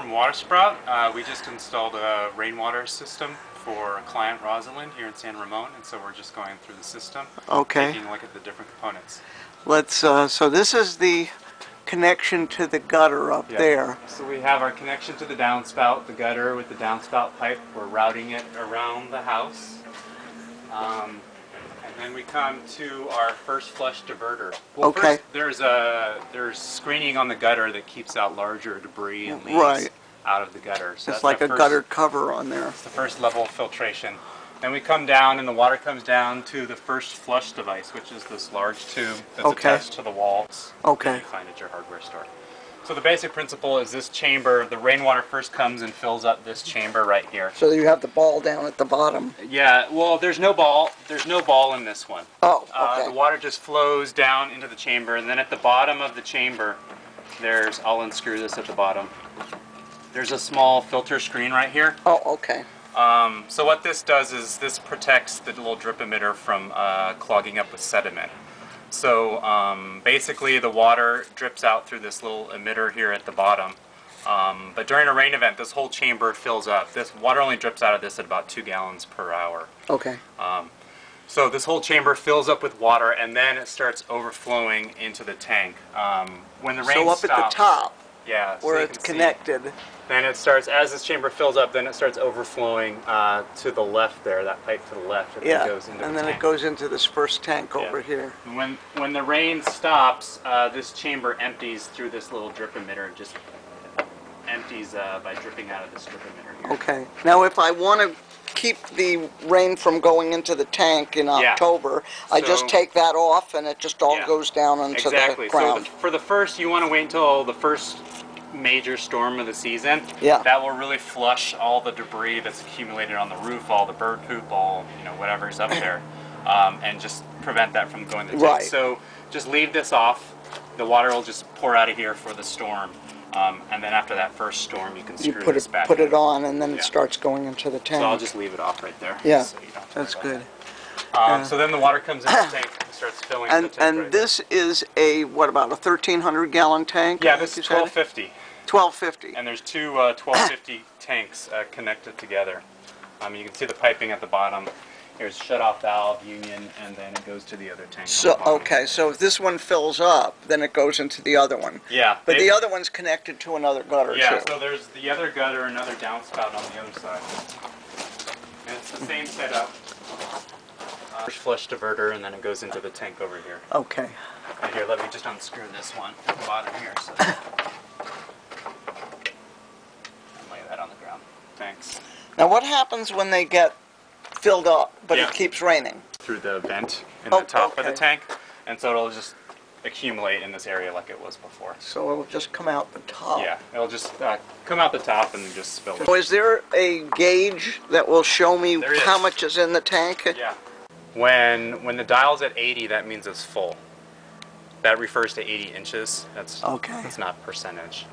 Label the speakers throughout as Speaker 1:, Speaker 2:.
Speaker 1: from Watersprout. We just installed a rainwater system for a client, Rosalind, here in San Ramon, and so we're just going through the system, taking a look at the different components.
Speaker 2: Let's. So this is the connection to the gutter up there.
Speaker 1: So we have our connection to the downspout, the gutter with the downspout pipe. We're routing it around the house. And then we come to our first flush diverter. Well,
Speaker 2: okay.
Speaker 1: First, there's screening on the gutter that keeps out larger debris and leaves out of the gutter. So
Speaker 2: it's like a gutter cover on there.
Speaker 1: It's the first level of filtration. Then we come down and the water comes down to the first flush device, which is this large tube that's attached to the wall that you find at your hardware store. So the basic principle is this chamber, the rainwater first comes and fills up this chamber right here.
Speaker 2: So you have the ball down at the bottom.
Speaker 1: Yeah, well there's no ball in this one.
Speaker 2: Oh, okay.
Speaker 1: The water just flows down into the chamber, and then at the bottom of the chamber I'll unscrew this at the bottom. There's a small filter screen right here.
Speaker 2: Oh, okay.
Speaker 1: So what this does is this protects the little drip emitter from clogging up with sediment. So basically the water drips out through this little emitter here at the bottom. But during a rain event, this whole chamber fills up. This water only drips out of this at about 2 gallons per hour.
Speaker 2: Okay.
Speaker 1: So this whole chamber fills up with water, and then it starts overflowing into the tank. When the rain stops,
Speaker 2: at the top,
Speaker 1: yeah,
Speaker 2: where it's connected.
Speaker 1: Then it starts, as this chamber fills up, then it starts overflowing to the left there, that pipe to the left. And then it goes into
Speaker 2: and
Speaker 1: the
Speaker 2: then
Speaker 1: tank.
Speaker 2: It goes into this first tank over here.
Speaker 1: When the rain stops, this chamber empties through this little drip emitter. It just empties by dripping out of this drip emitter here.
Speaker 2: Okay. Now if I want to keep the rain from going into the tank in October, I just take that off and it just all goes down into the ground.
Speaker 1: So for the first, you want to wait until the first major storm of the season. That will really flush all the debris that's accumulated on the roof, all the bird poop, all whatever's up there, and just prevent that from going to the tank. So just leave this off. The water will just pour out of here for the storm. And then after that first storm, you can screw this back in.
Speaker 2: Put it on, and then it starts going into the tank.
Speaker 1: So I'll just leave it off right there.
Speaker 2: Yeah,
Speaker 1: so you don't have to
Speaker 2: that's good.
Speaker 1: So then the water comes into the tank and starts filling the tank.
Speaker 2: And this is what, about a 1,300 gallon tank?
Speaker 1: Yeah, this is 1250.
Speaker 2: 1250.
Speaker 1: And there's two 1250 tanks connected together. You can see the piping at the bottom. Here's shut-off valve, union, and then it goes to the other tank.
Speaker 2: So so if this one fills up, then it goes into the other one.
Speaker 1: Yeah.
Speaker 2: But the other one's connected to another gutter too.
Speaker 1: Yeah, so there's the other gutter, another downspout on the other side. And it's the same setup. First flush diverter, and then it goes into the tank over here.
Speaker 2: Okay.
Speaker 1: And here, let me just unscrew this one at the bottom here. So. And lay that on the ground. Thanks.
Speaker 2: Now what happens when they get filled up, but it keeps raining?
Speaker 1: Through the vent in the top of the tank, and so it'll just accumulate in this area like it was before.
Speaker 2: So it'll just come out the top.
Speaker 1: Yeah, it'll just come out the top and just spill it.
Speaker 2: So is there a gauge that will show me how much is in the tank?
Speaker 1: Yeah. When the dial's at 80, that means it's full. That refers to 80 inches. That's not percentage.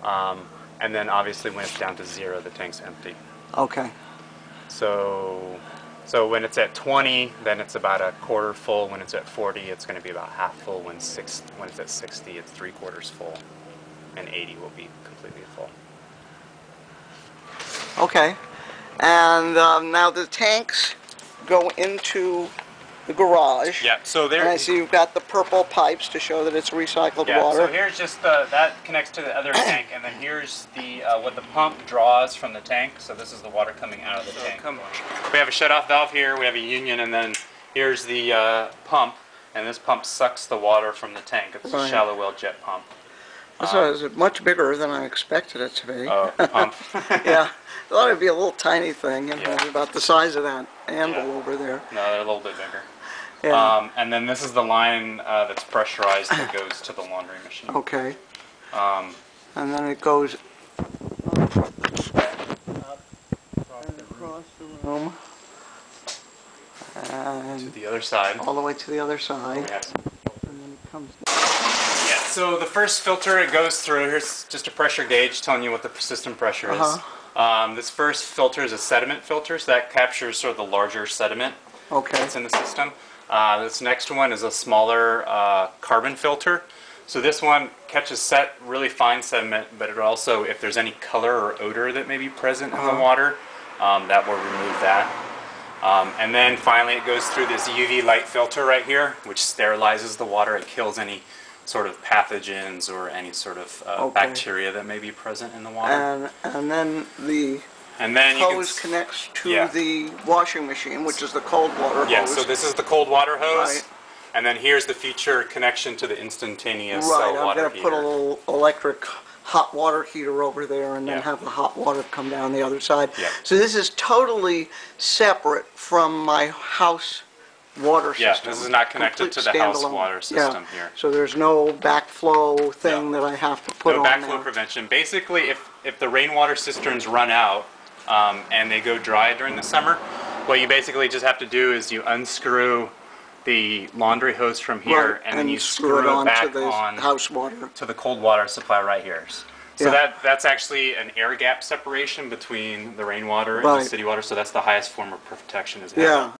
Speaker 1: And then obviously when it's down to 0, the tank's empty.
Speaker 2: Okay.
Speaker 1: So when it's at 20, then it's about a quarter full. When it's at 40, it's going to be about half full. When it's at 60, it's 3/4 full. And 80 will be completely full.
Speaker 2: Okay. And now the tanks go into the garage.
Speaker 1: Yeah, so there.
Speaker 2: And I see you've got the purple pipes to show that it's recycled water.
Speaker 1: So here's just that connects to the other tank, and then here's the what the pump draws from the tank. So this is the water coming out of the tank. We have a shut-off valve here. We have a union, and then here's the pump, and this pump sucks the water from the tank. It's a shallow well jet pump.
Speaker 2: So it's much bigger than I expected it to be.
Speaker 1: Oh, the pump.
Speaker 2: Yeah, I thought it'd be a little tiny thing, about the size of that handle over there.
Speaker 1: No, they're a little bit bigger. Yeah. And then this is the line that's pressurized that goes to the laundry machine.
Speaker 2: Okay. And then it goes across the room and
Speaker 1: to the other side.
Speaker 2: All the way to the other side.
Speaker 1: Yes.
Speaker 2: And then it comes down.
Speaker 1: Yeah, so the first filter it goes through, here's just a pressure gauge telling you what the system pressure is. This first filter is a sediment filter, so that captures sort of the larger sediment that's in the system. This next one is a smaller carbon filter. So this one catches really fine sediment, but it also, if there's any color or odor that may be present in the water, that will remove that. And then finally it goes through this UV light filter right here, which sterilizes the water. It kills any sort of pathogens or any sort of bacteria that may be present in the water.
Speaker 2: And then the hose connects to the washing machine, which is the cold water hose.
Speaker 1: Yeah, so this is the cold water hose. Right. And then here's the future connection to the instantaneous cell water heater. Right, I'm going to put a little
Speaker 2: electric hot water heater over there and then have the hot water come down the other side.
Speaker 1: Yep.
Speaker 2: So this is totally separate from my house water system.
Speaker 1: Yeah, this is not connected to the house water system here.
Speaker 2: So there's no backflow thing that I have to put on there.
Speaker 1: No backflow prevention. Basically, if the rainwater cisterns run out and they go dry during the summer, what you basically just have to do is you unscrew the laundry hose from here, and then you screw it back on
Speaker 2: house water
Speaker 1: to the cold water supply right here. So that's actually an air gap separation between the rainwater and the city water. So that's the highest form of protection is having.